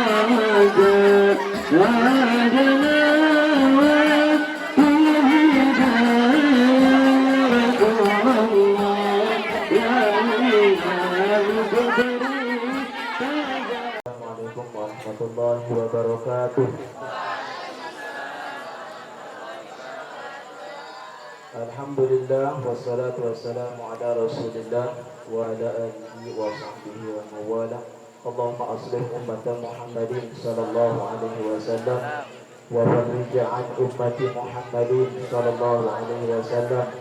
Assalamualaikum warahmatullahi wabarakatuh. Alhamdulillah wassalatu wassalamu ala Rasulillah wa ala alihi wa sahbihi wa mawala. Allahumma aslih ummata Muhammadin sallallahu alaihi wasallam wa farrij an ummati Muhammadin sallallahu alaihi wasallam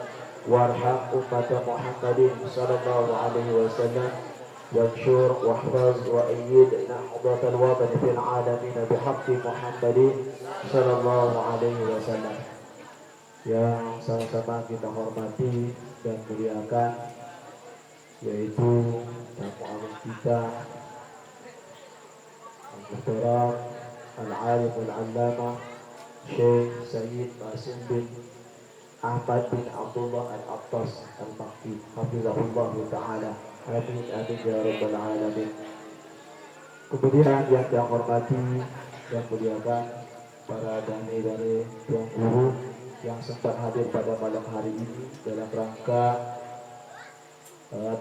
warham ummata Muhammadin sallallahu alaihi wasallam وانشر واحفظ وأيد نهضة الوطن في العالمين بحق محمد صلى الله عليه وسلم. Yang sama-sama kita hormati dan muliakan, yaitu tamu agung kita Al-Muhtaram Al-Alim Al-Allamah Syekh Sayyid Qasim bin Ahmad bin Abdullah Al-Attas Al-Makki hafizahullah ta'ala. Amin amin ya rabbal alamin. Kemudian yang saya hormati dan muliakan para dai dari Tuan Guru yang sempat hadir pada malam hari ini dalam rangka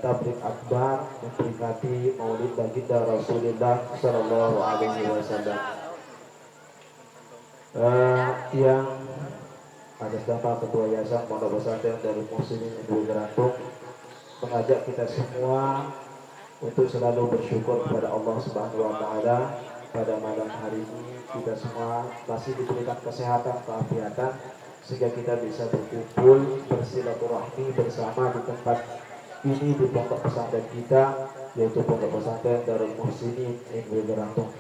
tabligh akbar memperingati Maulid Baginda Rasulullah sallallahu alaihi wasallam. Yang atas nama Ketua Yayasan Pondok Pesantren Darul Muhsinin Dwi Gerantung mengajak kita semua untuk selalu bersyukur kepada Allah Subhanahu wa taala. Pada malam hari ini kita semua masih diberikan kesehatan, keafiatan, sehingga kita bisa berkumpul bersilaturahmi bersama di tempat ini, di pondok pesantren kita, yaitu Pondok Pesantren Darul Muhsinin Dwi Gerantung.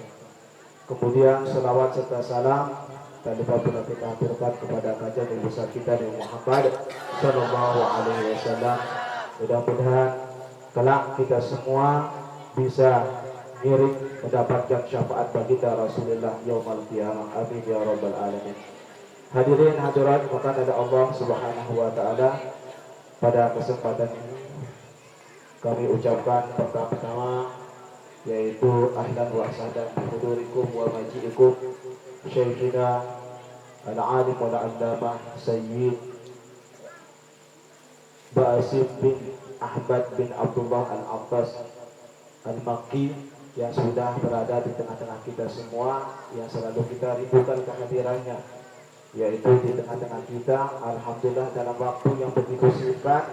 Kemudian selawat serta salam tak lupa pula kita haturkan kepada kajian yang besar kita Nabi Muhammad sallallahu alaihi wasallam. Mudah-mudahan kelak kita semua bisa mirip mendapatkan syafaat baginda Rasulullah yaumul qiyamah. Amin ya rabbal alamin. Hadirin hadirat maka ada Allah Subhanahu wa taala, pada kesempatan ini kami ucapkan pertama-tama yaitu ahlan wa sahlan bihudurikum wa maji'ikum Syekhina Al-Alim wal-Allamah Sayyid Qasim bin Ahmad bin Abdullah Al-Attas Al-Makki yang sudah berada di tengah-tengah kita semua, yang selalu kita rindukan kehadirannya, yaitu di tengah-tengah kita. Alhamdulillah dalam waktu yang begitu singkat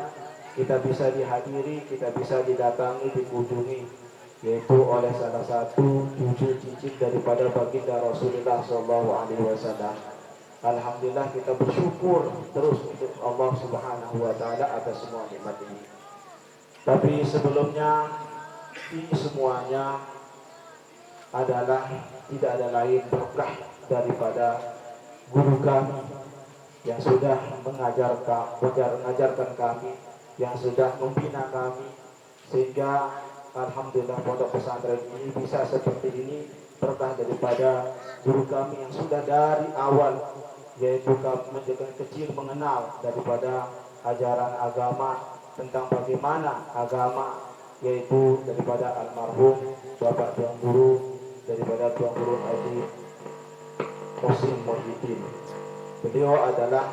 kita bisa dihadiri, kita bisa didatangi, dikunjungi, yaitu oleh salah satu cucu cicit daripada baginda Rasulullah SAW. Alhamdulillah kita bersyukur terus untuk Allah Subhanahu wa taala atas semua nikmat ini. Tapi sebelumnya ini semuanya adalah tidak ada lain berkah daripada guru kami yang sudah mengajarkan kami, yang sudah membina kami, sehingga alhamdulillah pondok pesantren ini bisa seperti ini berkah daripada guru kami yang sudah dari awal, yaitu kami menjadi kecil mengenal daripada ajaran agama, tentang bagaimana agama, yaitu daripada almarhum Bapak Tuan Guru, daripada Tuan Guru Haji Qasim Muhyiddin. Beliau adalah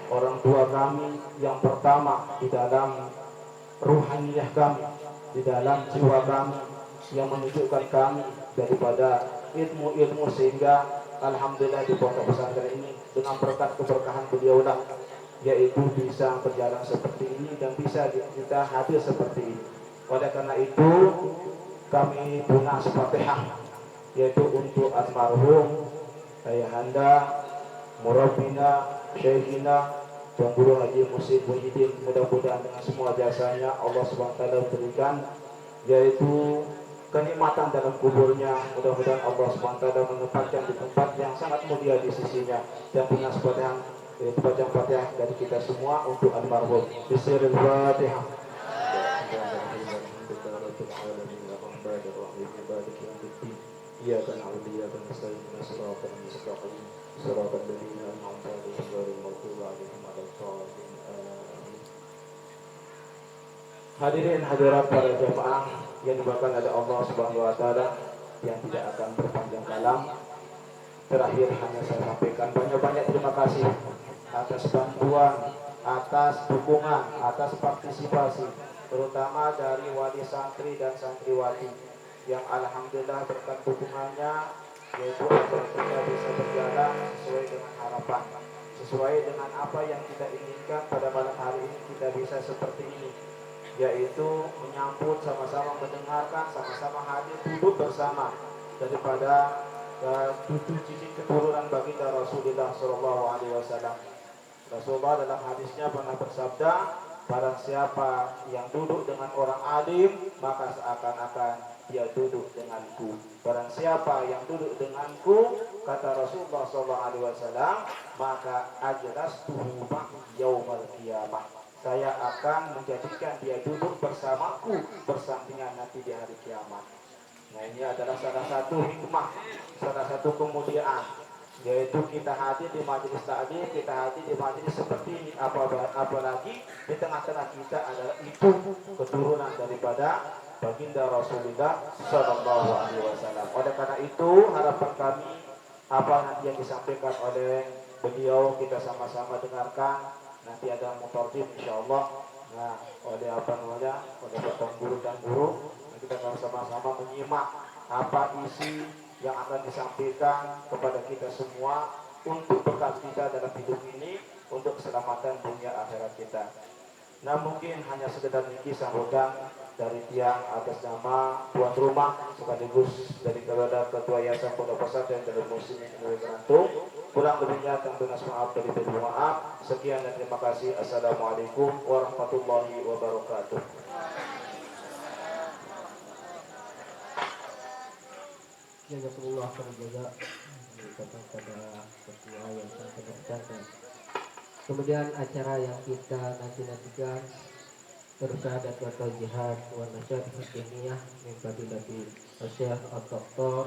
orang tua kami yang pertama di dalam ruhaniyah kami, di dalam jiwa kami, yang menunjukkan kami daripada ilmu-ilmu, sehingga alhamdulillah di pondok pesantren ini dengan berkat keberkahan beliau lah, yaitu bisa berjalan seperti ini dan bisa kita hadir seperti ini. Oleh karena itu kami punya Fatihah, yaitu untuk almarhum ayahanda murabbina syekhina Tuan Guru Haji Qasim Muhyiddin. Mudah-mudahan dengan semua jasanya Allah SWT berikan, yaitu kenikmatan dalam kuburnya. Mudah-mudahan Allah SWT menempatkan di tempat yang sangat mulia di sisinya, dan punya Fatihah, yaitu bacaan Fatihah dari kita semua untuk almarhum. Bismillahirrahmanirrahim. Iyyaka na'budu wa iyyaka nasta'in ihdinas siratal mustaqim siratal ladzina an'amta 'alaihim ghairil maghdubi 'alaihim waladdallin. Hadirin hadirat para jemaah yang dimuliakan oleh Allah Subhanahu wa taala, yang tidak akan berpanjang kalam. Terakhir hanya saya sampaikan banyak-banyak terima kasih atas bantuan, atas dukungan, atas partisipasi, terutama dari wali santri dan santriwati yang alhamdulillah berkat dukungannya yaitu acara kita bisa berjalan sesuai dengan harapan, sesuai dengan apa yang kita inginkan. Pada malam hari ini kita bisa seperti ini, yaitu menyambut, sama-sama mendengarkan, sama-sama hadir duduk bersama daripada tujuh cicit keturunan baginda Rasulullah Shallallahu Alaihi Wasallam. Rasulullah dalam hadisnya pernah bersabda, barang siapa yang duduk dengan orang alim, maka seakan-akan dia duduk denganku. Barang siapa yang duduk denganku, kata Rasulullah SAW, maka ajlastuhu ma'i yaumal qiyamah. Saya akan menjadikan dia duduk bersamaku, bersampingan nanti di hari kiamat. Nah, ini adalah salah satu hikmah, salah satu kemuliaan, yaitu kita hadir di majelis taklim, kita hadir di majelis seperti ini, apalagi di tengah-tengah kita adalah ibu keturunan daripada baginda Rasulullah Sallallahu Alaihi Wasallam. Oleh karena itu harapan kami apa nanti yang disampaikan oleh beliau kita sama-sama dengarkan. Nanti ada mutarjim insyaallah. Nah, oleh oleh Bapak Guru dan Guru, kita akan sama-sama menyimak apa isi yang akan disampaikan kepada kita semua untuk bekal kita dalam hidup ini, untuk keselamatan dunia akhirat kita. Nah, mungkin hanya sekedar niki sambutan dari tiang atas nama tuan rumah sekaligus dari ketua Yayasan Pondok Pesantren Darul Muslimin Indonesia Kerantung. Kurang lebihnya kami dengan maaf dari maaf. Sekian dan terima kasih. Assalamualaikum warahmatullahi wabarakatuh. Jazakumullah khairan kepada ketua yang sangat berjasa. Kemudian acara yang kita nantikan bersyahadat wa jihad wa nasyad hikmiyah min fadilati Syekh Dr.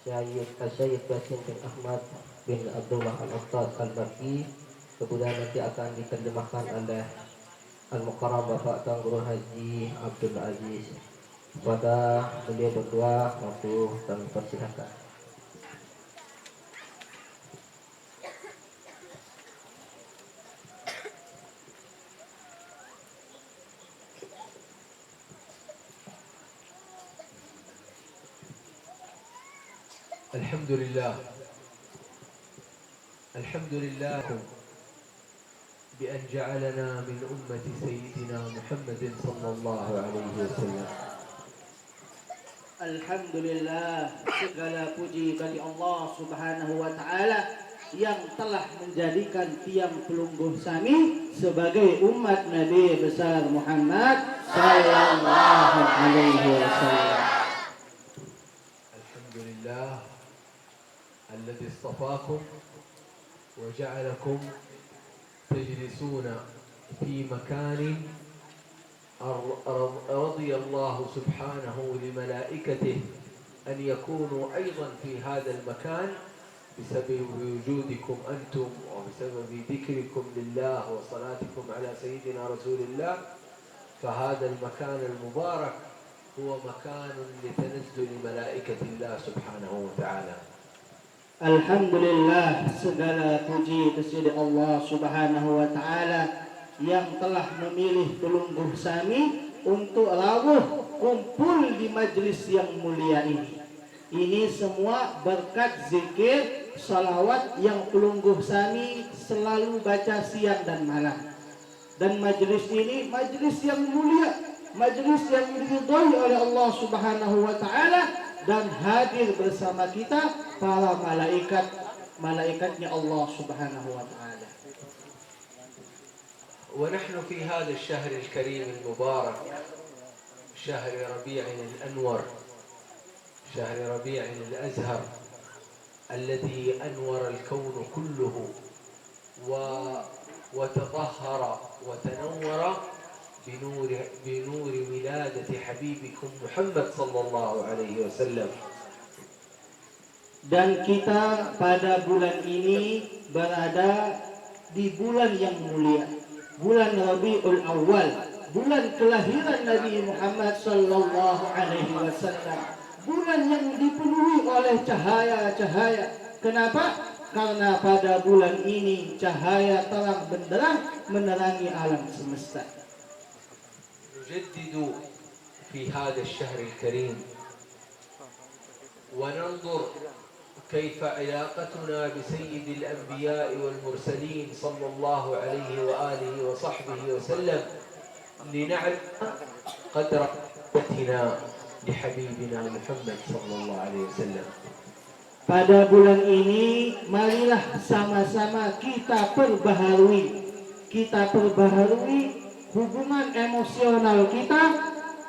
Syed Basin bin Ahmad bin Abdullah Al-Ustaz Al-Baqi. Kemudian nanti akan diterjemahkan oleh Al-Mukarram Bapak Tuan Guru Haji Abdul Aziz. Kepada beliau berdua waktu kami persilakan. الحمد لله بأن جعلنا من أمة سيدنا محمد صلى الله عليه وسلم. Alhamdulillah, segala puji bagi Allah Subhanahu wa taala yang telah menjadikan tiang pelungguh kami sebagai umat Nabi besar Muhammad sallallahu alaihi wasallam. Alhamdulillah alladzi istafakum وجعلكم تجلسون في مكان رضي الله سبحانه لملائكته أن يكونوا أيضا في هذا المكان بسبب وجودكم أنتم وبسبب ذكركم لله وصلاتكم على سيدنا رسول الله. فهذا المكان المبارك هو مكان لتنزل ملائكة الله سبحانه وتعالى. Alhamdulillah, segala puji kepada Allah Subhanahu wa taala yang telah memilih pelungguh kami untuk rawuh kumpul di majlis yang mulia ini. Ini semua berkat zikir salawat yang pelungguh kami selalu baca siang dan malam. Dan majlis ini majlis yang mulia, majlis yang diridhoi oleh Allah Subhanahu wa taala, dan hadir bersama kita para malaikatnya Allah Subhanahu wa taala. ونحن في هذا الشهر الكريم المبارك شهر ربيع الأنور، شهر ربيع الأزهر الذي أنور الكون كله وتطهر وتنور بنور ولادة حبيبكم محمد صلى الله عليه وسلم. Dan kita pada bulan ini berada di bulan yang mulia, bulan Rabiul Awal, bulan kelahiran Nabi Muhammad sallallahu alaihi wasallam. bulan yang dipenuhi oleh cahaya-cahaya. Kenapa? Karena pada bulan ini cahaya terang benderang menerangi alam semesta. نجدد في هذا الشهر الكريم وننظر كيف علاقتنا بسيد الأنبياء والمرسلين صلى الله عليه وآله وصحبه وسلم لنعلم قدر محبتنا لحبيبنا محمد صلى الله عليه وسلم. Pada bulan ini marilah sama-sama kita perbaharui hubungan emosional kita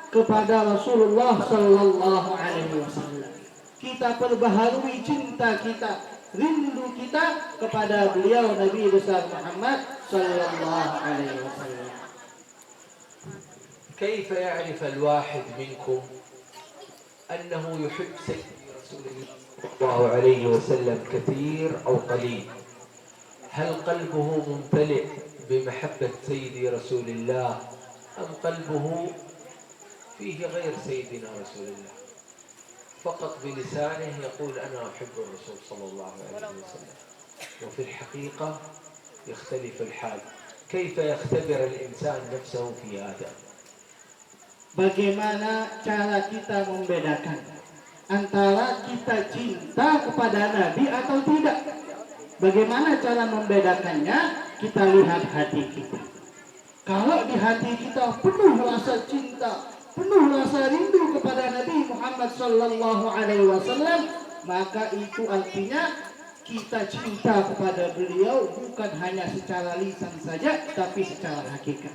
kepada Rasulullah Sallallahu Alaihi Wasallam. Kita perbaharui cinta kita, rindu kita kepada beliau Nabi besar Muhammad Sallallahu Alaihi Wasallam. كيف يعرف الواحد منكم أنه يحب سيد رسول الله صلى الله عليه وسلم كثير أو قليل؟ هل قلبه ممتلئ بمحبة سيدي رسول الله أم قلبه فيه غير سيدنا رسول الله؟ فقط بلسانه يقول أنا أحب الرسول صلى الله عليه وسلم، وفي الحقيقة يختلف الحال. كيف يختبر الإنسان نفسه في هذا؟ Bagaimana cara kita membedakan antara kita cinta kepada Nabi atau tidak? Bagaimana cara membedakannya? Kita lihat hati kita. Kalau di hati kita penuh rasa cinta, penuh rasa rindu kepada Nabi Muhammad Sallallahu Alaihi Wasallam, maka itu artinya kita cinta kepada beliau bukan hanya secara lisan saja, tapi secara hakikat.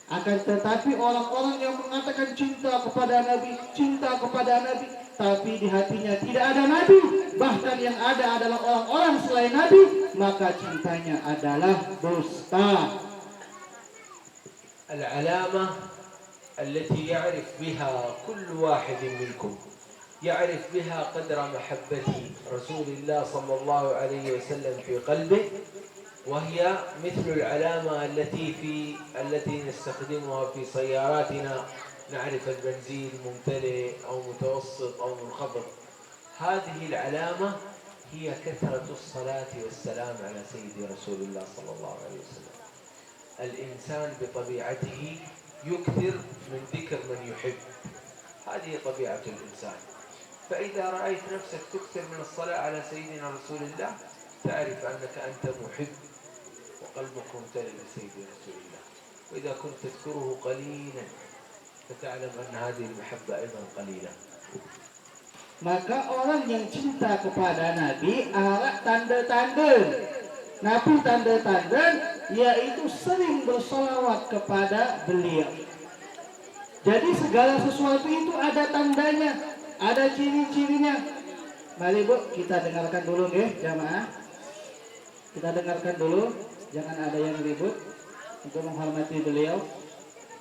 Akan tetapi orang-orang yang mengatakan cinta kepada Nabi, tapi di hatinya tidak ada Nabi, bahkan yang ada adalah orang-orang selain Nabi, maka cintanya adalah dusta. العلامة التي يعرف بها كل واحد منكم، يعرف بها قدر محبة رسول الله صلى الله عليه وسلم في قلبه، وهي مثل العلامة التي نستخدمها في سياراتنا، نعرف البنزين ممتلئ أو متوسط أو منخفض. هذه العلامة هي كثرة الصلاة والسلام على سيد رسول الله صلى الله عليه وسلم. الإنسان بطبيعته يكثر من ذكر من يحب، هذه طبيعة الإنسان. فإذا رأيت نفسك تكثر من الصلاة على سيدنا رسول الله تعرف أنك أنت محب وقلبك ممتلئ بسيد رسول الله. وإذا كنت تذكره قليلا فتعلم أن هذه المحبة أيضا قليلة. Maka orang yang cinta kepada Nabi ada tanda-tanda. Nabi tanda-tanda yaitu sering bersolawat kepada beliau. Jadi segala sesuatu itu ada tandanya, ada ciri-cirinya. Mari Bu, kita dengarkan dulu ya jamaah. Kita dengarkan dulu, jangan ada yang ribut untuk menghormati beliau.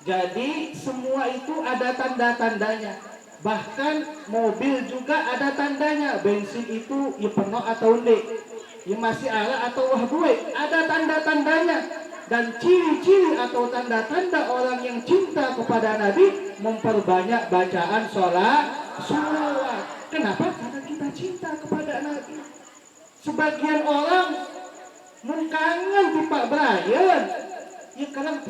Jadi semua itu ada tanda-tandanya. Bahkan mobil juga ada tandanya. Bensin itu ya penuh atau enggak, ya masih ala atau wah gue, ada tanda-tandanya. Dan ciri-ciri atau tanda-tanda orang yang cinta kepada Nabi memperbanyak bacaan sholawat. Kenapa? Karena kita cinta kepada Nabi. Sebagian orang mengkangen di Pak Brian, ya karena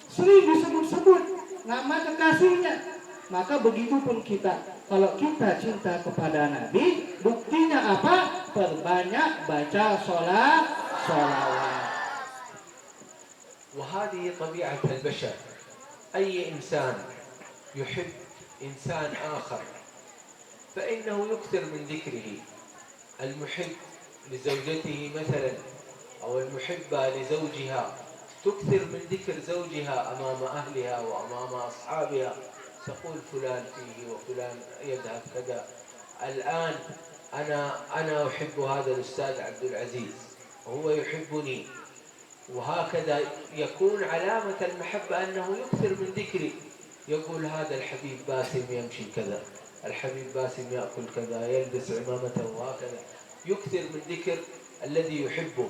sering disebut-sebut nama kekasihnya. Maka begitu pun kita, kalau kita cinta kepada Nabi, buktinya apa? Perbanyak baca sholawat. وهذه طبيعة البشر. أي إنسان يحب إنسان آخر فإنه يكثر من ذكره. المحب لزوجته مثلا أو المحبة لزوجها تكثر من ذكر زوجها أمام أهلها وأمام أصحابها، تقول فلان فيه وفلان يذهب كذا. الآن أنا أحب هذا الأستاذ عبد العزيز وهو يحبني، وهكذا يكون علامة المحبة أنه يكثر من ذكري. يقول هذا الحبيب باسم يمشي كذا، الحبيب باسم يأكل كذا، يلبس عمامته، وهكذا يكثر من ذكر الذي يحبه.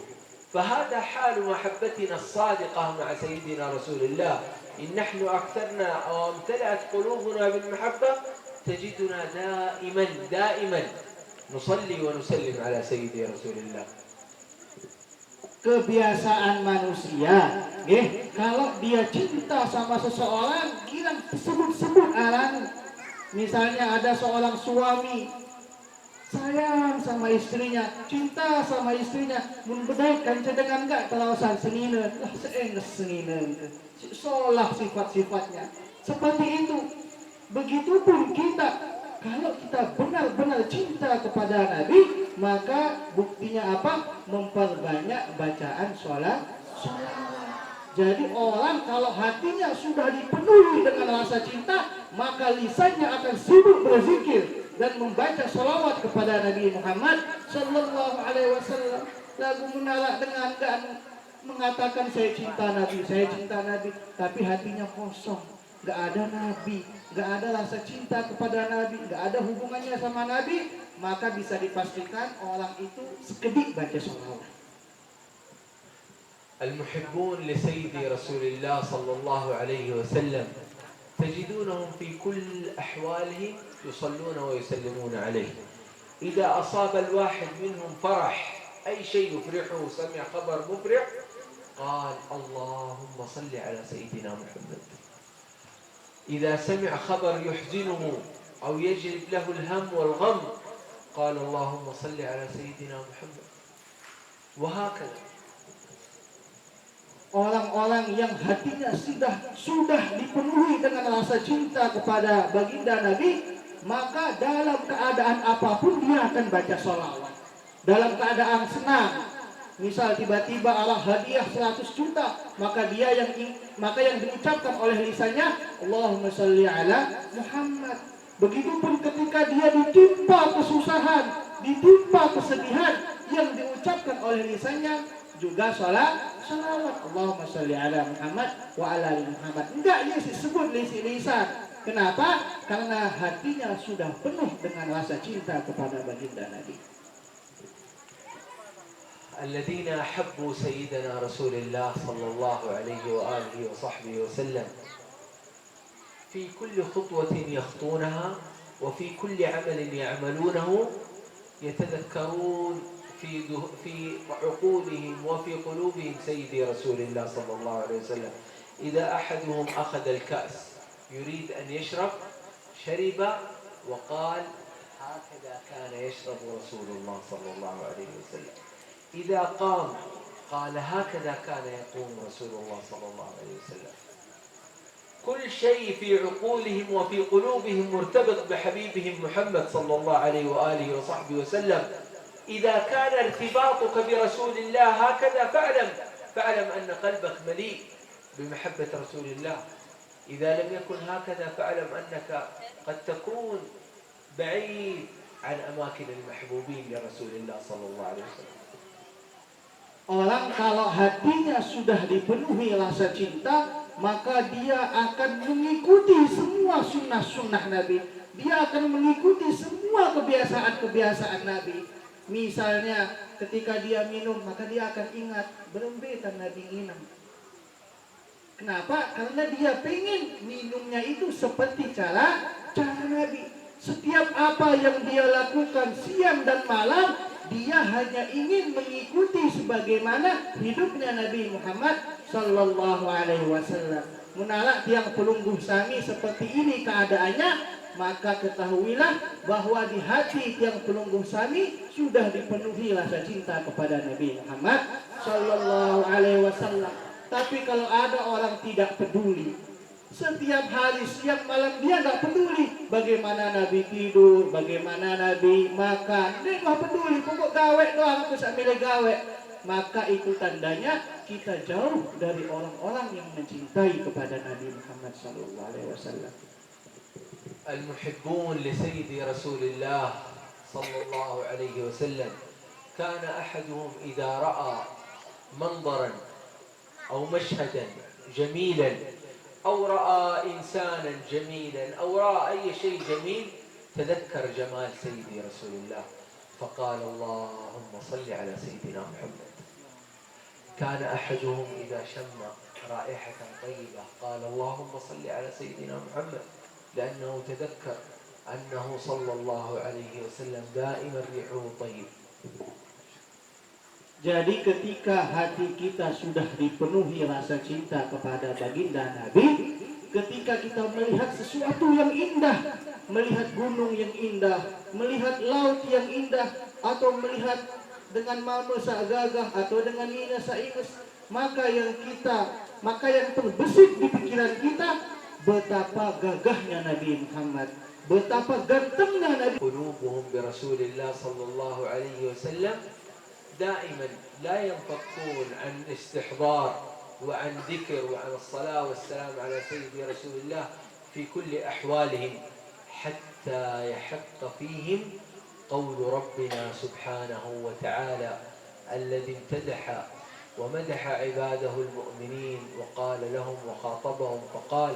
فهذا حال محبتنا الصادقة مع سيدنا رسول الله. إن نحن أكثرنا أو امتلأت قلوبنا بالمحبة تجدنا دائما نصلي ونسلم على سيدي رسول الله. Kebiasaan manusia, kalau dia cinta sama seseorang, kira sebut-sebut aran. Misalnya ada seorang suami sayang sama istrinya, cinta sama istrinya, mun bedai kanca dengan enggak telawasan senina, lah seenges senina, solah sifat-sifatnya. Seperti itu. Begitupun kita, kalau kita benar-benar cinta kepada Nabi, maka buktinya apa? Memperbanyak bacaan sholawat. Jadi orang kalau hatinya sudah dipenuhi dengan rasa cinta, maka lisannya akan sibuk berzikir dan membaca sholawat kepada Nabi Muhammad Sallallahu Alaihi Wasallam. Lagu menolak dengan mengatakan saya cinta Nabi, tapi hatinya kosong, nggak ada Nabi, nggak ada rasa cinta kepada Nabi, nggak ada hubungannya sama Nabi, maka bisa dipastikan orang itu sekedip baca sholawat. المحبون لسيدي رسول الله صلى الله عليه وسلم تجدونهم في كل أحوالهم يصلون ويسلمون عليه. إذا أصاب الواحد منهم فرح، أي شيء يفرحه، سمع خبر مفرح، قال اللهم صل على سيدنا محمد. إذا سمع خبر يحزنه أو يجلب له الهم والغم، قال اللهم صل على سيدنا محمد. وهكذا orang-orang yang hatinya sudah dipenuhi dengan rasa cinta kepada baginda Nabi, maka dalam keadaan apapun dia akan baca sholawat. Dalam keadaan senang, misal tiba-tiba Allah hadiah 100 juta, maka yang diucapkan oleh lisannya Allahumma sholli ala Muhammad. Begitupun ketika dia ditimpa kesusahan, ditimpa kesedihan, yang diucapkan oleh lisannya juga sholawat. Allahumma sholli ala Muhammad wa ala ali Muhammad. Enggak disebut lisan. Kenapa? Karena hatinya sudah penuh dengan rasa cinta kepada baginda Nabi. الذين أحبوا سيدنا رسول الله صلى الله عليه وآله وصحبه وسلم في كل خطوة يخطونها وفي كل عمل يعملونه يتذكرون في عقولهم وفي قلوبهم سيدي رسول الله صلى الله عليه وسلم. إذا أحدهم أخذ الكأس يريد أن يشرب، شرب وقال هكذا كان يشرب رسول الله صلى الله عليه وسلم. إذا قام قال هكذا كان يقوم رسول الله صلى الله عليه وسلم. كل شيء في عقولهم وفي قلوبهم مرتبط بحبيبهم محمد صلى الله عليه وآله وصحبه وسلم. إذا كان ارتباطك برسول الله هكذا فاعلم أن قلبك مليء بمحبة رسول الله. إذا لم يكن هكذا فاعلم أنك قد تكون بعيد عن أماكن المحبوبين لرسول الله صلى الله عليه وسلم. Orang kalau hatinya sudah dipenuhi rasa cinta, maka dia akan mengikuti semua sunnah-sunnah Nabi. Dia akan mengikuti semua kebiasaan-kebiasaan Nabi. Misalnya ketika dia minum, maka dia akan ingat berembetan Nabi minum. Kenapa? Karena dia pengen minumnya itu seperti cara Nabi. Setiap apa yang dia lakukan siang dan malam, dia hanya ingin mengikuti sebagaimana hidupnya Nabi Muhammad Sallallahu Alaihi Wasallam. Menalak tiang pelungguh sami seperti ini keadaannya, maka ketahuilah bahwa di hati tiang pelungguh sami sudah dipenuhi rasa cinta kepada Nabi Muhammad Sallallahu Alaihi Wasallam. Tapi kalau ada orang tidak peduli, setiap hari siang malam dia nggak peduli bagaimana Nabi tidur, bagaimana Nabi makan, dia nggak peduli, pokok gawe doang terus ambil gawe, maka itu tandanya kita jauh dari orang-orang yang mencintai kepada Nabi Muhammad Sallallahu Alaihi Wasallam. المحبون لسيد رسول الله صلى الله عليه وسلم كان أحدهم إذا رأى منظرا أو مشهدا جميلا أو رأى إنسانا جميلا أو رأى أي شيء جميل تذكر جمال سيدي رسول الله فقال اللهم صل على سيدنا محمد. كان أحدهم إذا شم رائحة طيبة قال اللهم صل على سيدنا محمد، لأنه تذكر أنه صلى الله عليه وسلم دائما ريحه طيب. Jadi ketika hati kita sudah dipenuhi rasa cinta kepada baginda Nabi, ketika kita melihat sesuatu yang indah, melihat gunung yang indah, melihat laut yang indah, atau melihat dengan mama sak gagah atau dengan ina sak ingus, maka yang terbesit di pikiran kita betapa gagahnya Nabi Muhammad, betapa gantengnya Nabi. قلوبهم برسول الله صلى الله عليه وسلم دائما لا ينفكون عن استحضار وعن ذكر وعن الصلاة والسلام على سيدي رسول الله في كل أحوالهم حتى يحق فيهم قول ربنا سبحانه وتعالى الذي امتدح ومدح عباده المؤمنين وقال لهم وخاطبهم فقال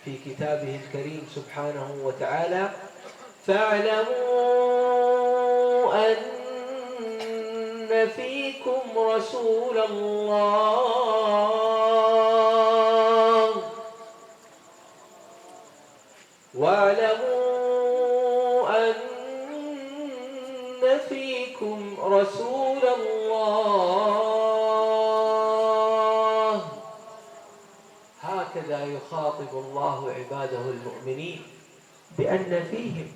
في كتابه الكريم سبحانه وتعالى: فاعلموا أن فيكم رسول الله واعلموا أن فيكم رسول الله. هكذا يخاطب الله عباده المؤمنين بأن فيهم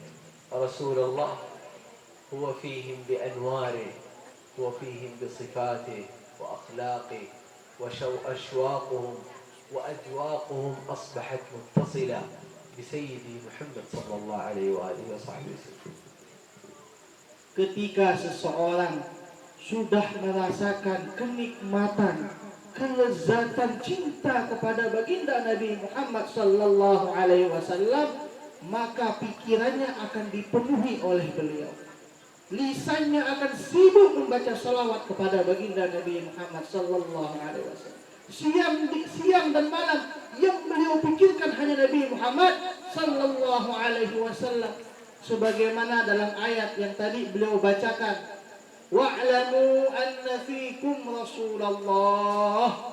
رسول الله، هو فيهم بأنواره وفيهم بصفاته وأخلاقه، وأشواقهم وأذواقهم أصبحت متصلة بسيدي محمد صلى الله عليه وآله وصحبه وسلم. Ketika seseorang sudah merasakan kenikmatan, kelezatan cinta kepada baginda Nabi Muhammad sallallahu alaihi wasallam, maka pikirannya akan dipenuhi oleh beliau. Lisannya akan sibuk membaca salawat kepada baginda Nabi Muhammad sallallahu alaihi wasallam. Siang dan malam yang beliau pikirkan hanya Nabi Muhammad sallallahu alaihi wasallam. Sebagaimana dalam ayat yang tadi beliau bacakan, wa'lamu anna fikum Rasulullah,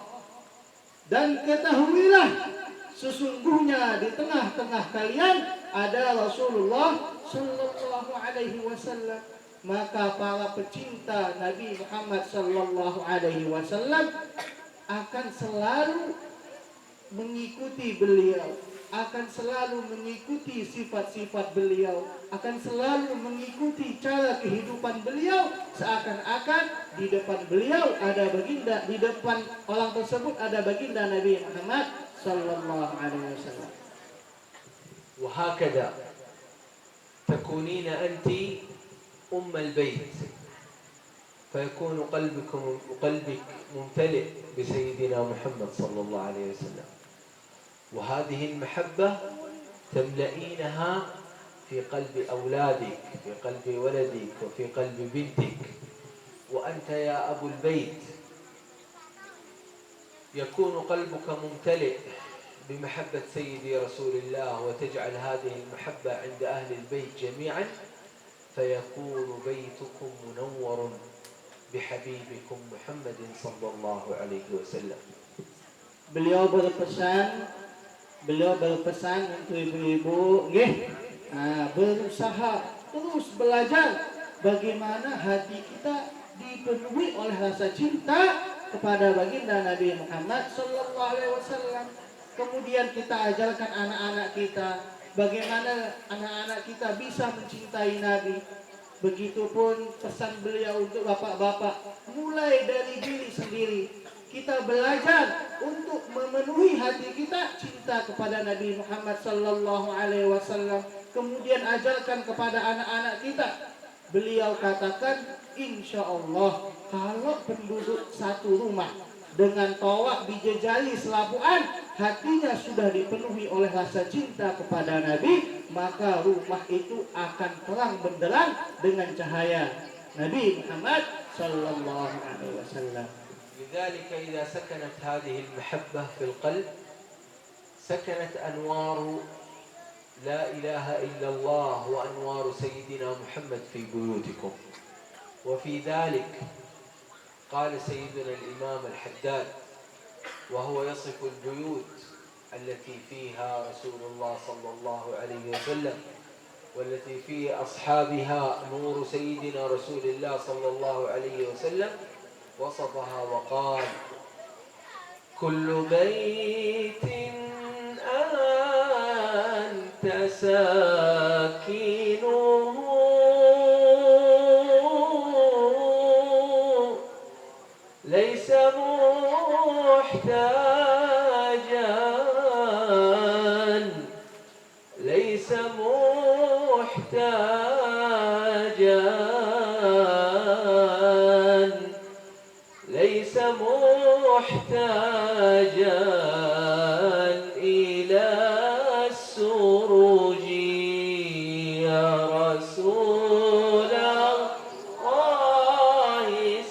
dan ketahuilah sesungguhnya di tengah-tengah kalian ada Rasulullah sallallahu alaihi wasallam. Maka para pecinta Nabi Muhammad sallallahu alaihi wasallam akan selalu mengikuti beliau, akan selalu mengikuti sifat-sifat beliau, akan selalu mengikuti cara kehidupan beliau, seakan-akan di depan beliau ada baginda, di depan orang tersebut ada baginda Nabi Muhammad sallallahu alaihi wasallam. وهكذا تكونين أنت أم البيت، فيكون قلبك ممتلئ بسيدنا محمد صلى الله عليه وسلم، وهذه المحبة تملئينها في قلب أولادك، في قلب ولدك، وفي قلب بنتك. وأنت يا أبو البيت يكون قلبك ممتلئ بمحبة سيدي رسول الله، وتجعل هذه المحبة عند أهل البيت جميعا، فيكون بيتكم منور بحبيبكم محمد صلى الله عليه وسلم. Beliau berpesan untuk ibu-ibu, berusaha terus belajar bagaimana hati kita dipenuhi oleh rasa cinta kepada baginda Nabi Muhammad sallallahu alaihi wasallam. Kemudian kita ajarkan anak-anak kita bagaimana anak-anak kita bisa mencintai Nabi. Begitupun pesan beliau untuk bapak-bapak, mulai dari diri sendiri. Kita belajar untuk memenuhi hati kita cinta kepada Nabi Muhammad sallallahu alaihi wasallam. Kemudian ajarkan kepada anak-anak kita. Beliau katakan, insya Allah kalau penduduk satu rumah dengan tawak dijejali selapuan, hatinya sudah dipenuhi oleh rasa cinta kepada Nabi, maka rumah itu akan terang benderang dengan cahaya Nabi Muhammad sallallahu alaihi wasallam. لذلك إذا سكنت هذه المحبة في القلب سكنت أنوار لا إله إلا الله وأنوار سيدنا محمد في بيوتكم. وفي ذلك قال سيدنا الإمام الحداد وهو يصف البيوت التي فيها رسول الله صلى الله عليه وسلم: والتي في أصحابها نور سيدنا رسول الله صلى الله عليه وسلم وصفها وقال: كل بيت أنت ساكنه ليس محتاجا إلى السروج يا رسول الله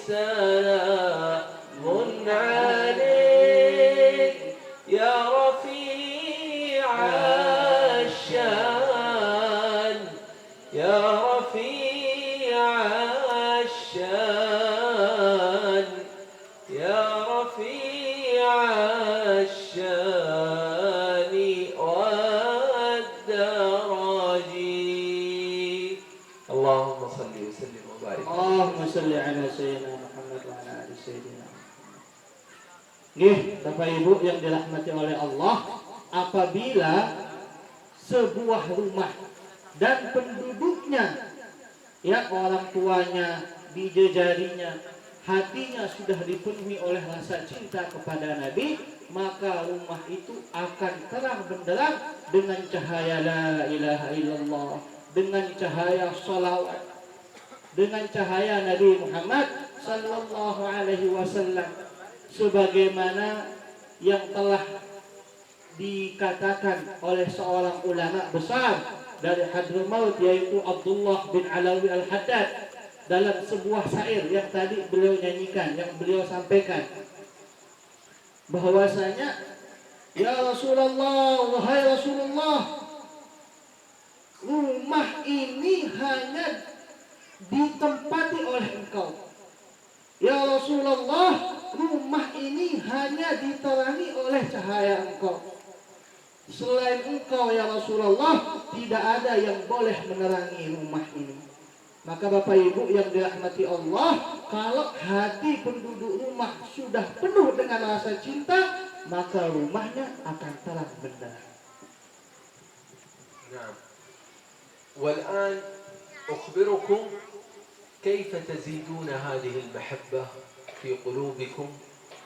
سلام عليك يا رفيع الشان يا رفيع الشان يا رفيع الشان والدرج. اللهم صل وسلم وبارك. اللهم صل على Sayyidina Muhammad wa ala ali Sayyidina Muhammad. Nggih, Bapak Ibu yang dirahmati oleh Allah, apabila sebuah rumah dan penduduknya, ya orang tuanya, bidadarinya, hatinya sudah dipenuhi oleh rasa cinta kepada Nabi, maka rumah itu akan terang benderang dengan cahaya la ilaha illallah, dengan cahaya salawat, dengan cahaya Nabi Muhammad sallallahu alaihi wasallam, sebagaimana yang telah dikatakan oleh seorang ulama besar dari Hadramaut, yaitu Abdullah bin Alawi Al-Haddad, dalam sebuah syair yang tadi beliau nyanyikan, yang beliau sampaikan, bahwasanya, ya Rasulullah, wahai Rasulullah, rumah ini hanya ditempati oleh engkau. Ya Rasulullah, rumah ini hanya diterangi oleh cahaya engkau. Selain engkau ya Rasulullah, tidak ada yang boleh menerangi rumah ini. Maka Bapak Ibu yang dirahmati Allah, kalau hati penduduk rumah sudah penuh dengan rasa cinta, maka rumahnya akan terang benderang. نعم. والآن أخبركم كيف تزيدون هذه المحبة في قلوبكم،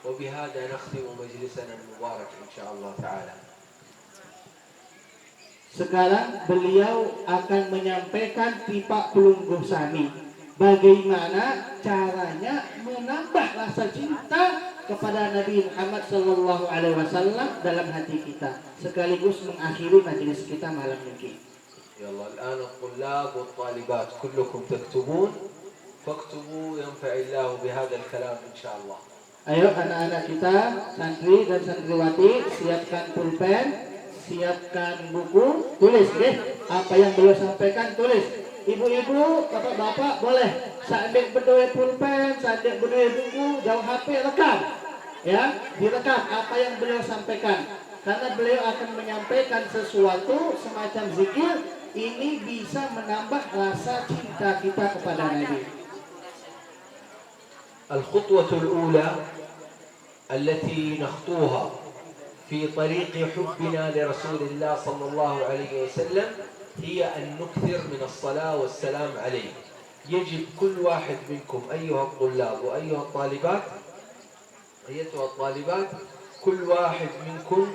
وبهذا نختم مجلسنا المبارك إن شاء الله تعالى. Sekarang beliau akan menyampaikan pipa pelungguh sami, bagaimana caranya menambah rasa cinta kepada Nabi Muhammad sallallahu alaihi wasallam dalam hati kita, sekaligus mengakhiri majelis kita malam ini. يلا الآن الطلاب والطالبات كلكم تكتبون، فاكتبوا ينفع الله بهذا الكلام إن شاء الله. Ayo anak-anak kita, santri dan santriwati, siapkan pulpen, siapkan buku, tulis deh apa yang beliau sampaikan, tulis. Ibu-ibu, bapak-bapak boleh sadek berdua pulpen, sadek berdua buku, jauh HP, rekam, ya, direkam apa yang beliau sampaikan, karena beliau akan menyampaikan sesuatu semacam zikir. Ini bisa menambah rasa cinta kita kepada Nabi. الخطوة الأولى التي نخطوها في طريق حبنا لرسول الله صلى الله عليه وسلم هي أن نكثر من الصلاة والسلام عليه. يجب كل واحد منكم أيها الطلاب وأيها الطالبات، أيتها الطالبات، كل واحد منكم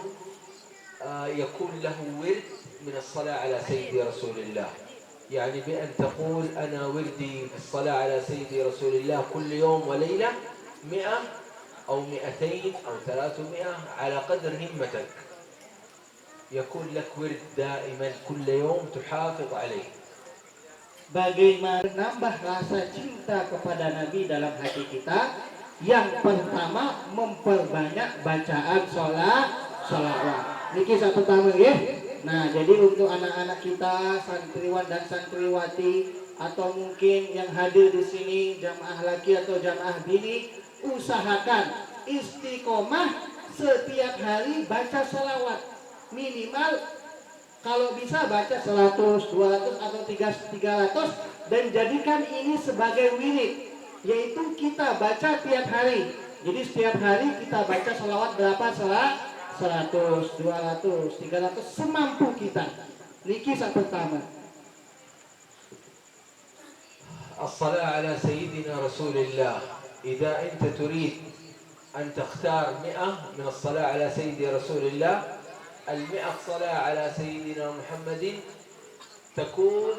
يكون له ورد من الصلاة على سيدي رسول الله، يعني بأن تقول أنا وردي الصلاة على سيدي رسول الله كل يوم وليلة 100 أو 200 أو 300 على قدر همتك، يكون لك ورد دائما كل يوم تحافظ عليه. Bagaimana menambah rasa cinta kepada Nabi dalam hati kita? Yang pertama, memperbanyak bacaan sholawat. Niki saat pertama ya. Nah, jadi untuk anak-anak kita, santriwan dan santriwati, atau mungkin yang hadir di sini jamaah laki atau jamaah bini, usahakan istiqomah setiap hari baca sholawat minimal Kalau bisa baca 100, 200 atau 300 dan jadikan ini sebagai wirid, yaitu kita baca tiap hari. Jadi setiap hari kita baca sholawat berapa? 100, 200, 300 semampu kita. Niki yang pertama. الصلاة على سيدنا رسول الله. إذا أنت تريد أن تختار 100 من الصلاة على سيدي رسول الله، 100 صلاة على سيدنا محمد تكون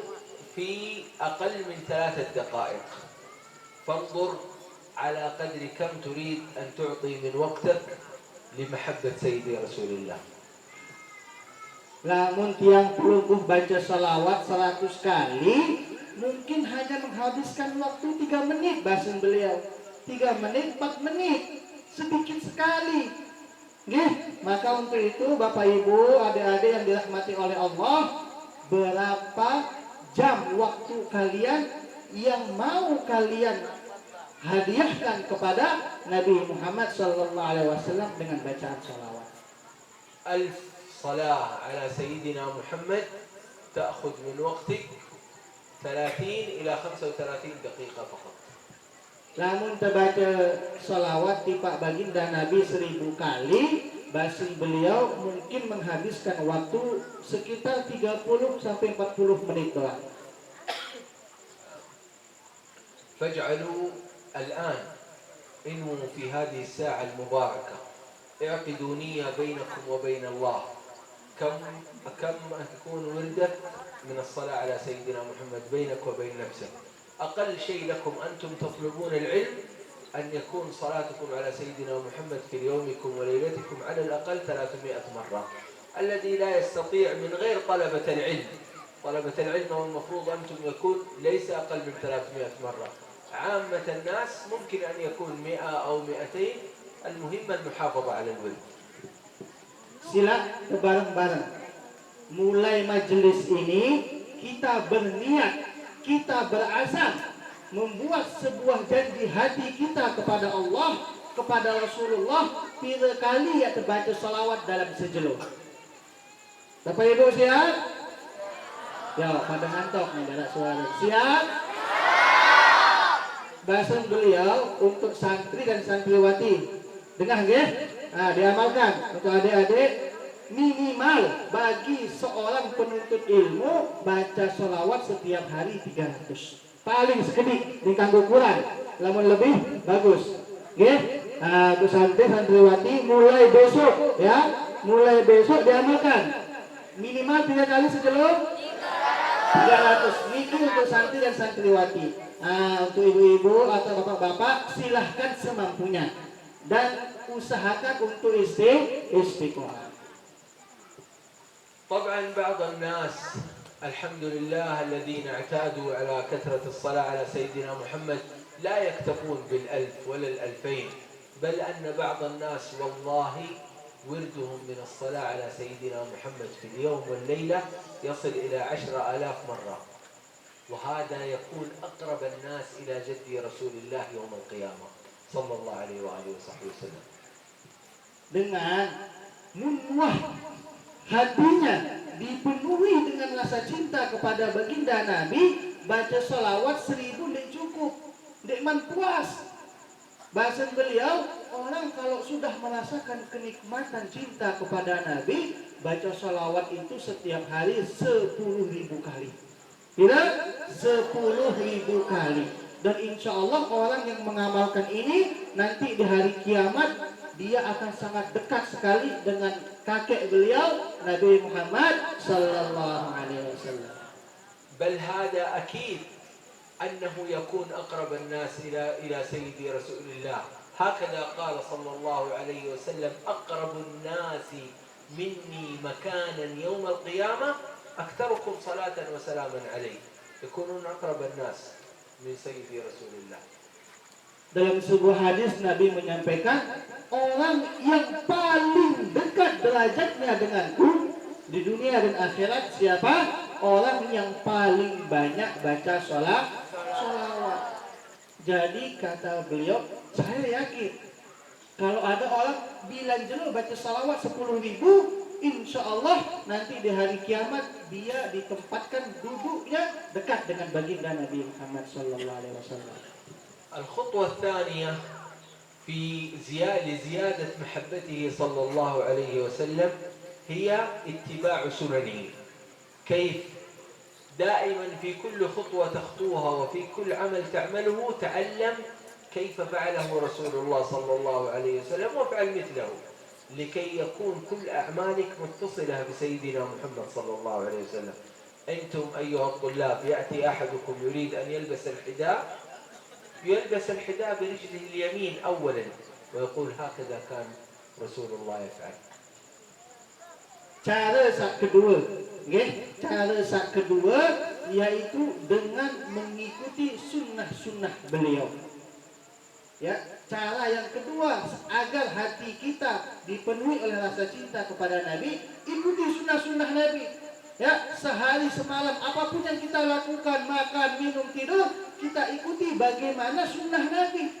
في أقل من 3 دقائق. فانظر على قدر كم تريد أن تعطي من وقتك لمحبة سيدي رسول الله. Namun tiang pelungguh baca salawat 100 kali mungkin hanya menghabiskan waktu 3 menit bahasa beliau. 3 menit, 4 menit, sedikit sekali. Maka untuk itu Bapak Ibu, adik-adik yang dirahmati oleh Allah, berapa jam waktu kalian yang mau kalian hadiahkan kepada Nabi Muhammad SAW dengan bacaan salawat? 1000 صلاة على سيدنا محمد تأخذ من وقتك 30 إلى 35 دقيقة فقط. Namun terbaca salawat tipa baginda Nabi 1000 kali, bahasa beliau mungkin menghabiskan waktu sekitar 30 sampai 40 menit doang. فاجعلوا الآن انووا في هذه الساعة المباركة، اعقدوا نية بينكم وبين الله. كم تكون وردك من الصلاة على سيدنا محمد بينك وبين نفسك؟ أقل شيء لكم أنتم تطلبون العلم أن يكون صلاتكم على سيدنا محمد في يومكم وليلتكم على الأقل 300 مرة. الذي لا يستطيع من غير طلبة العلم، طلبة العلم هو المفروض أنتم يكون ليس أقل من 300 مرة. عامة الناس ممكن أن يكون 100 أو 200. المهم المحافظة على الورد. Sila bareng-bareng. Mulai majelis ini kita berniat, kita berazam membuat sebuah janji hati kita kepada Allah, kepada Rasulullah, bila kali ya terbaca salawat dalam sejelo. Bapak Ibu siap? Ya, pada ngantok nih, ada suara. Siap? Bahasa beliau untuk santri dan santriwati. Dengar nggih? Nah, diamalkan untuk adik-adik. Minimal bagi seorang penuntut ilmu baca sholawat setiap hari 300. Paling sekedip di kanggo kurang, lamun lebih bagus. Nggih? Nah, untuk santri santriwati mulai besok ya, mulai besok diamalkan. Minimal 3 kali sejelur 300. Niki untuk santri dan santriwati. Nah, untuk ibu-ibu atau bapak-bapak silahkan semampunya dan usahakan untuk istiqomah. طبعا بعض الناس الحمد لله الذين اعتادوا على كثرة الصلاة على سيدنا محمد لا يكتفون بال1000 ولا ال2000، بل أن بعض الناس والله وردهم من الصلاة على سيدنا محمد في اليوم والليلة يصل إلى 10,000 مرة، وهذا يكون أقرب الناس إلى جد رسول الله يوم القيامة صلى الله عليه وآله وصحبه وسلم. Dengan munwah hatinya dipenuhi dengan rasa cinta kepada baginda Nabi, baca sholawat 1000 tidak cukup, tidak puas. Bahasa beliau, orang kalau sudah merasakan kenikmatan cinta kepada Nabi, baca sholawat itu setiap hari 10.000 kali. Tidak? 10.000 kali. Dan insya Allah orang yang mengamalkan ini nanti di hari kiamat dia akan sangat dekat sekali dengan kakek beliau Nabi Muhammad sallallahu alaihi wasallam. بل هذا أكيد أنه يكون أقرب الناس إلى سيدي رسول الله. هكذا قال صلى الله عليه وسلم: أقرب الناس مني مكانا يوم القيامة أكثركم صلاة وسلاما عليه. يكونون أقرب الناس من سيدي رسول الله. Dalam sebuah hadis Nabi menyampaikan, orang yang paling dekat derajatnya denganku di dunia dan akhirat siapa? Orang yang paling banyak baca sholawat. Jadi kata beliau, saya yakin kalau ada orang bilang jenuh baca sholawat 10.000, insya Allah nanti di hari kiamat dia ditempatkan duduknya dekat dengan baginda Nabi Muhammad sallallahu alaihi wasallam. الخطوة الثانية في لزيادة محبته صلى الله عليه وسلم هي اتباع سننه. كيف؟ دائما في كل خطوة تخطوها وفي كل عمل تعمله تعلم كيف فعله رسول الله صلى الله عليه وسلم وافعل مثله، لكي يكون كل أعمالك متصلة بسيدنا محمد صلى الله عليه وسلم. أنتم أيها الطلاب يأتي أحدكم يريد أن يلبس الحذاء برجله اليمين أولا ويقول هكذا كان رسول الله يفعل. Cara saat kedua yaitu dengan mengikuti sunnah-sunnah beliau. Ya, cara yang kedua agar hati kita dipenuhi oleh rasa cinta kepada Nabi, ikuti sunnah-sunnah Nabi. Ya, sehari semalam apapun yang kita lakukan, makan, minum, tidur, kita ikuti bagaimana sunnah Nabi.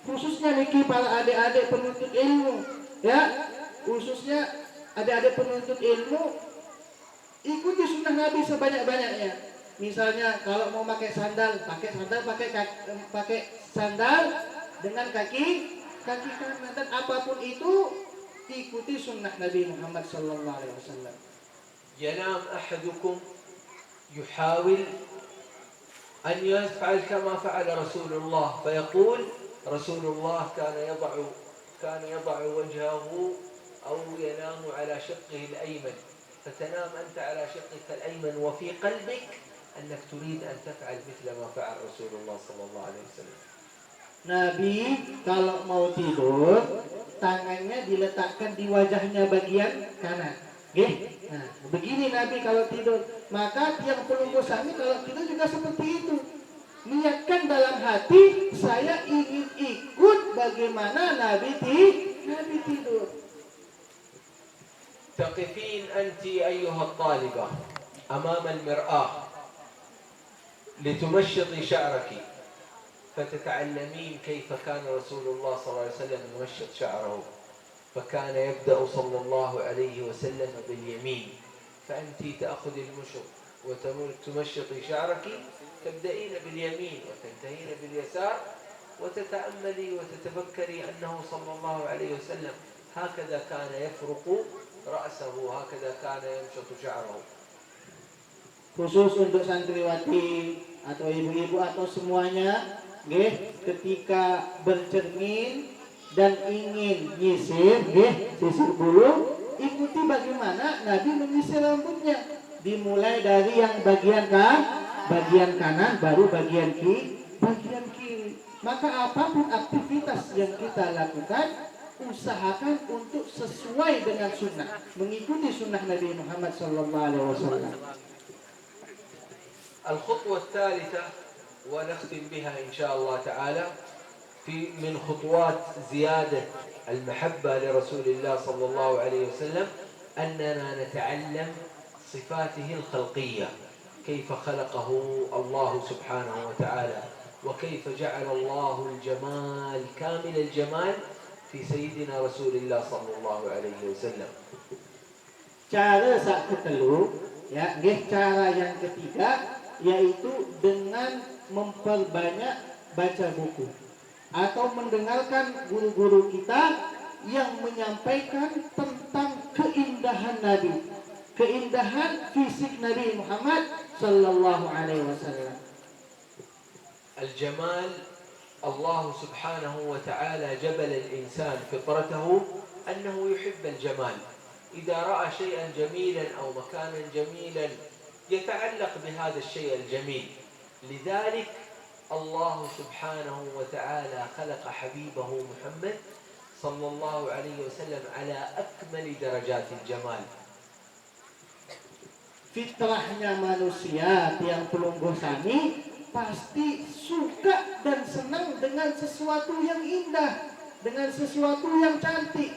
Khususnya niki para adik-adik penuntut ilmu, ya, khususnya adik-adik penuntut ilmu, ikuti sunnah Nabi sebanyak-banyaknya. Misalnya kalau mau pakai sandal dengan kaki kanan, dan apapun itu ikuti sunnah Nabi Muhammad sallallahu alaihi wasallam. ينام أحدكم يحاول أن يفعل كما فعل رسول الله فيقول رسول الله كان يضع وجهه أو ينام على شقه الأيمن، فتنام أنت على شقك الأيمن وفي قلبك أنك تريد أن تفعل مثل ما فعل رسول الله صلى الله عليه وسلم. Nabi kalau mau tidur tangannya diletakkan di wajahnya bagian kanan. Nah, begini Nabi kalau tidur. Maka tiang pelunggu sami kalau tidur juga seperti itu. Niatkan dalam hati, saya ingin ikut bagaimana Nabi tidur. تقفين أنت أيها الطالبة أمام المرآة لتمشطي شعرك فتتعلمين كيف كان رسول الله صلى الله عليه وسلم يمشط شعره، فكان يبدأ صلى الله عليه وسلم باليمين، فأنت تأخذ المشط وتمشطي شعرك، تبدأين باليمين وتنتهين باليسار وتتأملي وتتفكري أنه صلى الله عليه وسلم هكذا كان يفرق رأسه، هكذا كان يمشط شعره. Khusus untuk santriwati atau ibu-ibu atau semuanya, ketika bercermin dan ingin nyisir, sisir bulu, ikuti bagaimana Nabi menyisir rambutnya. Dimulai dari yang bagian kanan, baru bagian kiri. Maka apapun aktivitas yang kita lakukan, usahakan untuk sesuai dengan sunnah, mengikuti sunnah Nabi Muhammad SAW. الخطوة الثالثة ونختم بها إن شاء الله تعالى من خطوات زيادة المحبة لرسول الله صلى الله عليه وسلم أننا نتعلم صفاته الخلقية، كيف خلقه الله سبحانه وتعالى، وكيف جعل الله الجمال كامل الجمال في سيدنا رسول الله صلى الله عليه وسلم. Cara saat ketelu, cara yang ketiga yaitu dengan memperbanyak baca buku atau mendengarkan guru-guru kita yang menyampaikan tentang keindahan Nabi, keindahan fisik Nabi Muhammad sallallahu alaihi wasallam. الجمال الله سبحانه وتعالى جبل الإنسان فطرته أنه يحب الجمال، إذا رأى شيئا جميلا أو مكانا جميلا يتعلق بهذا الشيء الجميل، لذلك الله سبحانه وتعالى خلق حبيبه محمد صلى الله عليه وسلم على أكمل درجات الجمال. Fitrahnya manusia yang pelungguh sami pasti suka dan senang dengan sesuatu yang indah, dengan sesuatu yang cantik.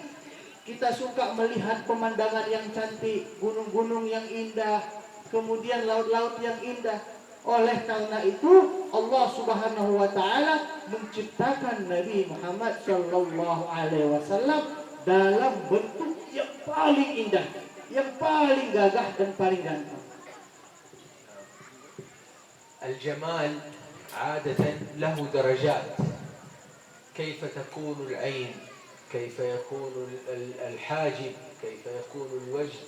Kita suka melihat pemandangan yang cantik, gunung-gunung yang indah, kemudian laut-laut yang indah. Oleh karena itu Allah Subhanahu wa taala menciptakan Nabi Muhammad sallallahu alaihi wasallam dalam bentuk yang paling indah. yang paling gagah dan paling ganteng. الجمال عادة له درجات. كيف تكون العين، كيف يكون الحاجب، كيف يكون الوجه،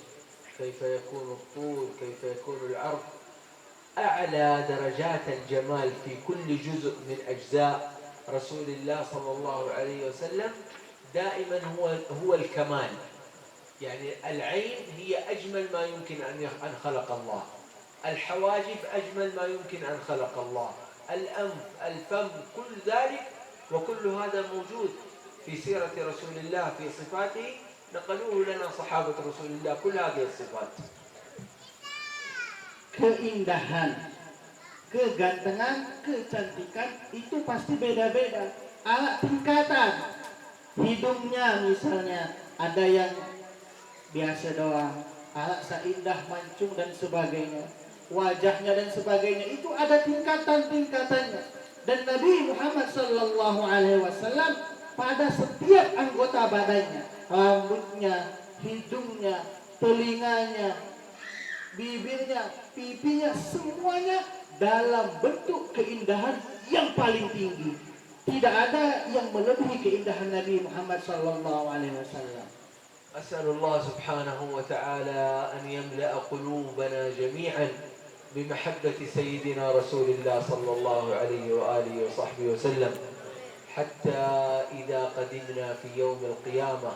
كيف يكون الطول، كيف يكون العرض. أعلى درجات الجمال في كل جزء من أجزاء رسول الله صلى الله عليه وسلم دائما هو الكمال. يعني العين هي أجمل ما يمكن أن خلق الله، الحواجب أجمل ما يمكن أن خلق الله، الأنف، الفم، كل ذلك وكل هذا موجود في سيرة رسول الله، في صفاته نقلوه لنا صحابة رسول الله كل هذه الصفات. Keindahan, kegantengan, kecantikan itu pasti beda-beda. Alat tingkatan. Hidungnya misalnya ada yang biasa doang, alat seindah mancung dan sebagainya. Wajahnya dan sebagainya itu ada tingkatan-tingkatannya. Dan Nabi Muhammad sallallahu alaihi wasallam pada setiap anggota badannya, rambutnya, hidungnya, telinganya, bibirnya, pipinya, semuanya dalam bentuk keindahan yang paling tinggi. Tidak ada yang melebihi keindahan Nabi Muhammad sallallahu alaihi wasallam. أسأل الله سبحانه وتعالى أن يملأ قلوبنا جميعا بمحبة سيدنا رسول الله صلى الله عليه وآله وصحبه وسلم، حتى إذا قدمنا في يوم القيامة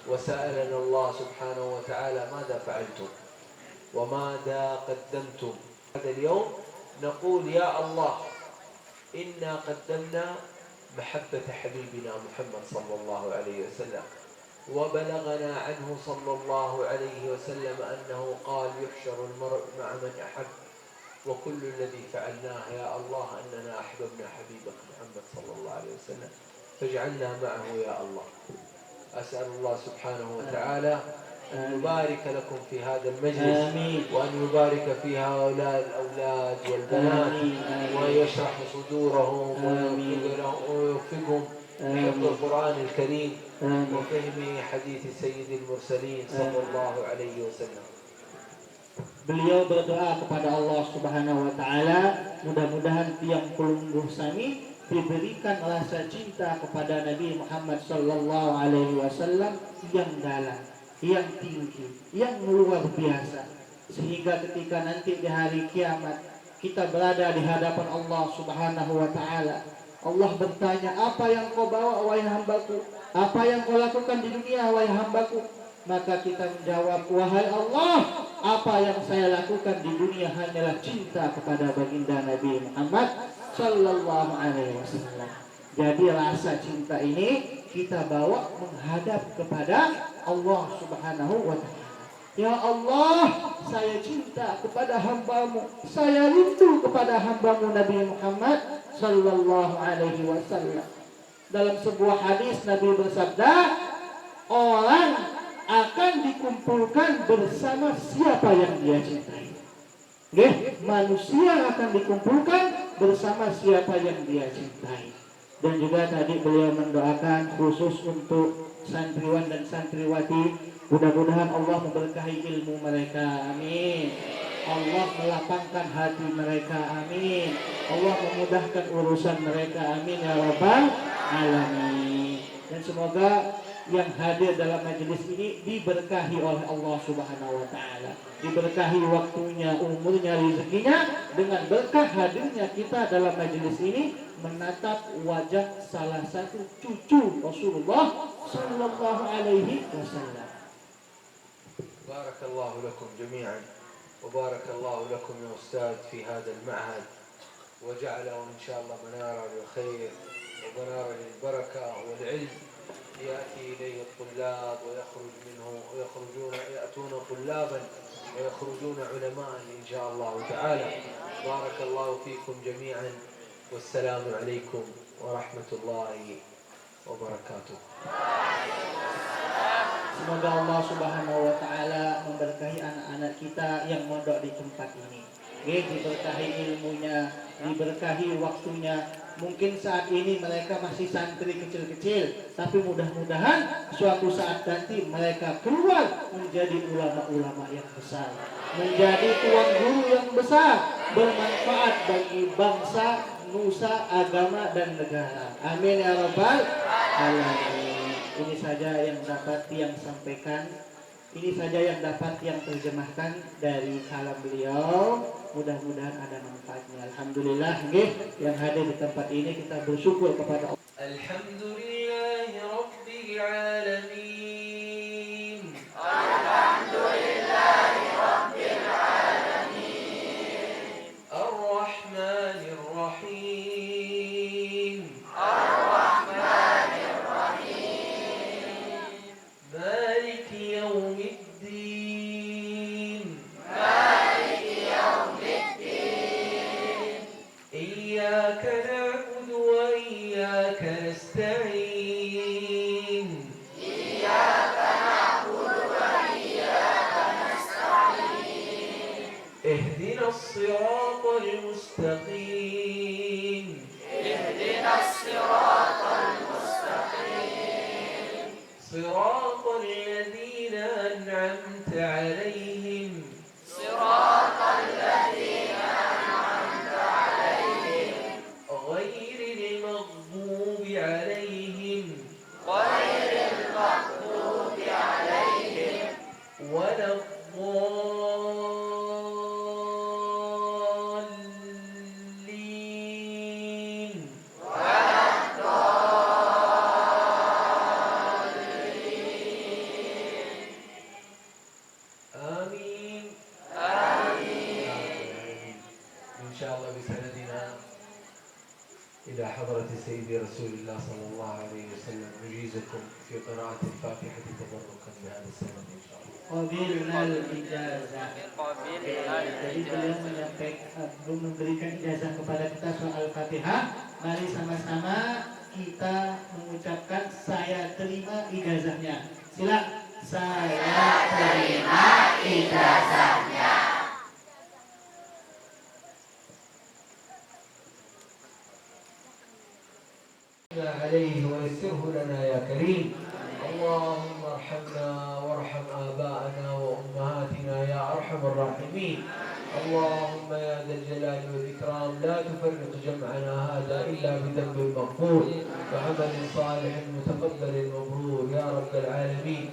وسألنا الله سبحانه وتعالى ماذا فعلتم وماذا قدمتم هذا اليوم، نقول يا الله إنا قدمنا محبة حبيبنا محمد صلى الله عليه وسلم، وبلغنا عنه صلى الله عليه وسلم أنه قال يحشر المرء مع من أحب، وكل الذي فعلناه يا الله أننا أحببنا حبيبك محمد صلى الله عليه وسلم فاجعلنا معه يا الله. أسأل الله سبحانه وتعالى أن يبارك لكم في هذا المجلس، وأن يبارك في هؤلاء الأولاد والبنات، ويشرح صدورهم ويوفقهم بحفظ القرآن الكريم وفهم حديث سيد المرسلين صلى الله عليه وسلم. Beliau berdoa kepada Allah Subhanahu wa taala, mudah-mudahan tiang pelungguh sami diberikan rasa cinta kepada Nabi Muhammad sallallahu alaihi wasallam yang dalam, yang tinggi, yang luar biasa, sehingga ketika nanti di hari kiamat kita berada di hadapan Allah Subhanahu wa taala, Allah bertanya, apa yang kau bawa wahai hambaku? Apa yang kau lakukan di dunia wahai hambaku? Maka kita menjawab, wahai Allah, apa yang saya lakukan di dunia hanyalah cinta kepada baginda Nabi Muhammad sallallahu alaihi wasallam. Jadi rasa cinta ini kita bawa menghadap kepada Allah Subhanahu wa taala. Ya Allah, saya cinta kepada hambamu, saya rindu kepada hambamu Nabi Muhammad sallallahu alaihi wasallam. Dalam sebuah hadis Nabi bersabda, orang akan dikumpulkan bersama siapa yang dia cintai. Manusia akan dikumpulkan bersama siapa yang dia cintai. Dan juga tadi beliau mendoakan khusus untuk santriwan dan santriwati, mudah-mudahan Allah memberkahi ilmu mereka, amin. Allah melapangkan hati mereka, amin. Allah memudahkan urusan mereka, amin ya rabbal alamin. Dan semoga yang hadir dalam majelis ini diberkahi oleh Allah Subhanahu wa taala, diberkahi waktunya, umurnya, rezekinya, dengan berkah hadirnya kita dalam majelis ini menatap wajah salah satu cucu Rasulullah sallallahu alaihi wasallam. Barakallahu lakum jami'an wa barakallahu lakum ya ustaz fi hadha al-ma'had wa ja'alahu inshallah manara lil khair wa manara lil barakah wal 'ilm يأتي إليه الطلاب ويخرج منه يأتون طلابا ويخرجون علماء إن شاء الله تعالى. بارك الله فيكم جميعا والسلام عليكم ورحمة الله وبركاته. Semoga Allah Subhanahu wa taala memberkahi anak-anak kita yang mondok di tempat ini. Diberkahi ilmunya, diberkahi waktunya, Mungkin saat ini mereka masih santri kecil-kecil, tapi mudah-mudahan suatu saat nanti mereka keluar menjadi ulama-ulama yang besar, menjadi tuan guru yang besar, bermanfaat bagi bangsa, nusa, agama, dan negara. Amin ya rabbal alamin. Ini saja yang dapat yang sampaikan. Ini saja yang dapat yang terjemahkan dari kalam beliau. Mudah-mudahan ada manfaatnya. Alhamdulillah, yang hadir di tempat ini kita bersyukur kepada Allah. Alhamdulillahi Rabbil Alamin. Alhamdulillahi Rabbil Alamin. Ar-Rahmanir Rahim. Ar-Rahmanir Rahim. Maliki Yawmiddin. Maliki Yawmiddin. Iyyaka na'budu wa iyyaka nasta'in. Iyyaka na'budu wa iyyaka nasta'in. Ihdinas siratal mustaqim. Ihdinas siratal mustaqim. Siratal ladzina an'amta 'alaihim. Siratal ladzina an'amta 'alaihim. Ghairil maghdubi 'alaihim. Ghairil maghdubi 'alaihim. Waladdallin. آمين. آمين. إن شاء الله بسندنا إلى حضرة سيدي رسول الله صلى الله عليه وسلم نجيزكم في قراءة الفاتحة تبركا بهذا السند إن شاء الله. Qabilnal ijazah. Jadi beliau menyampaikan, memberikan ijazah kepada kita soal Fatihah. Mari sama-sama kita mengucapkan saya terima ijazahnya. Sila. Saya terima ijazahnya. عليه ويسره لنا يا كريم. اللهم ارحمنا وارحم آباءنا وأمهاتنا يا أرحم الراحمين. اللهم يا ذا الجلال والإكرام لا تفرق جمعنا هذا إلا بذنب مغفور وعمل صالح متقبل مبرور يا رب العالمين.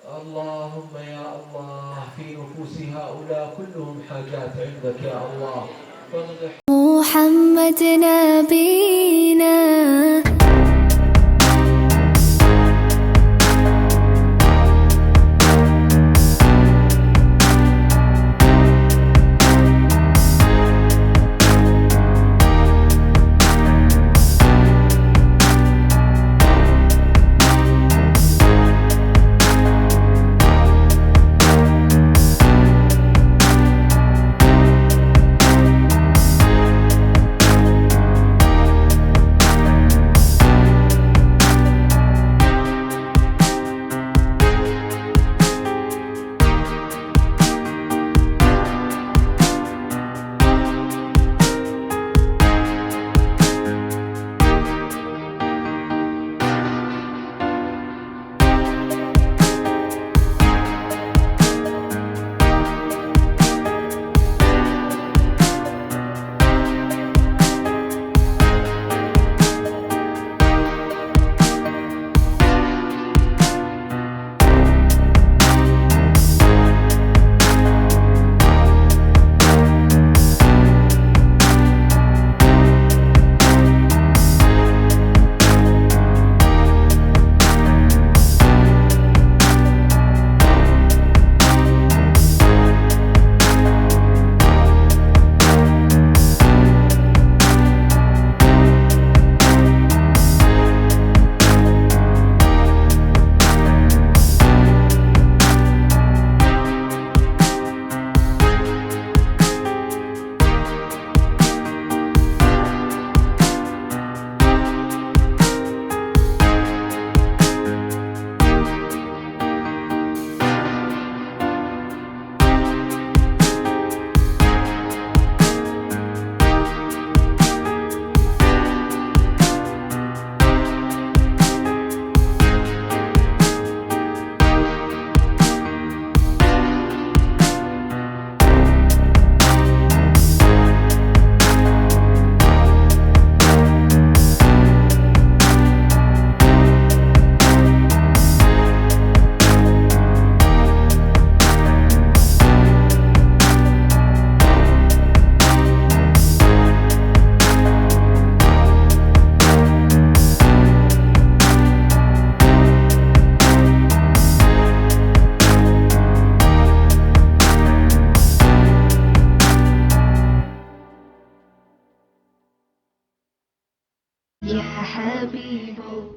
اللهم يا الله في نفوس هؤلاء كلهم حاجات عندك يا الله فاضح محمد نبينا يا حبيب الله.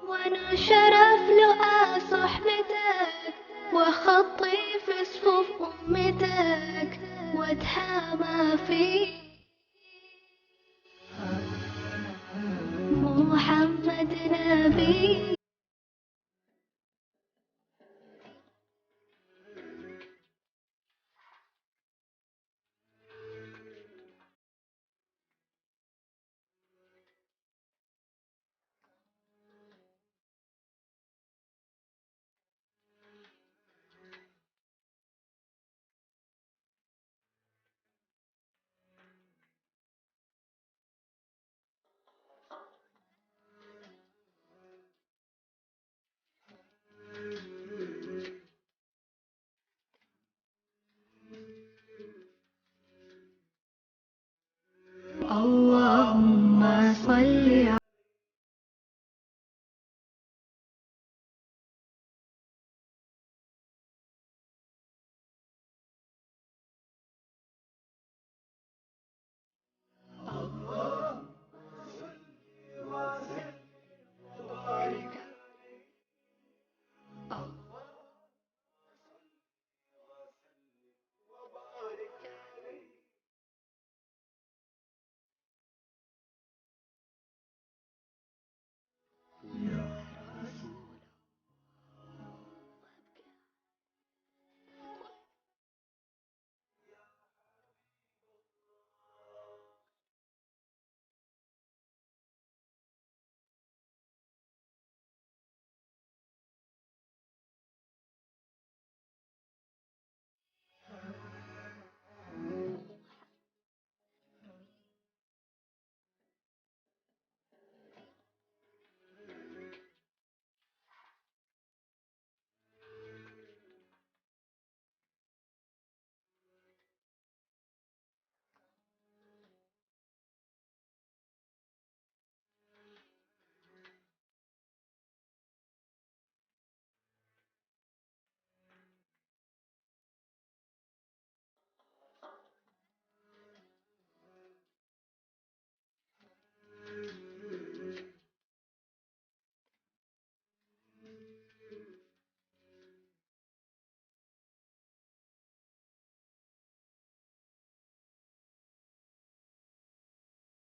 وانا شرف لقى صحبتك وخطي في صفوف أمتك واتحامى فيك. محمد نبي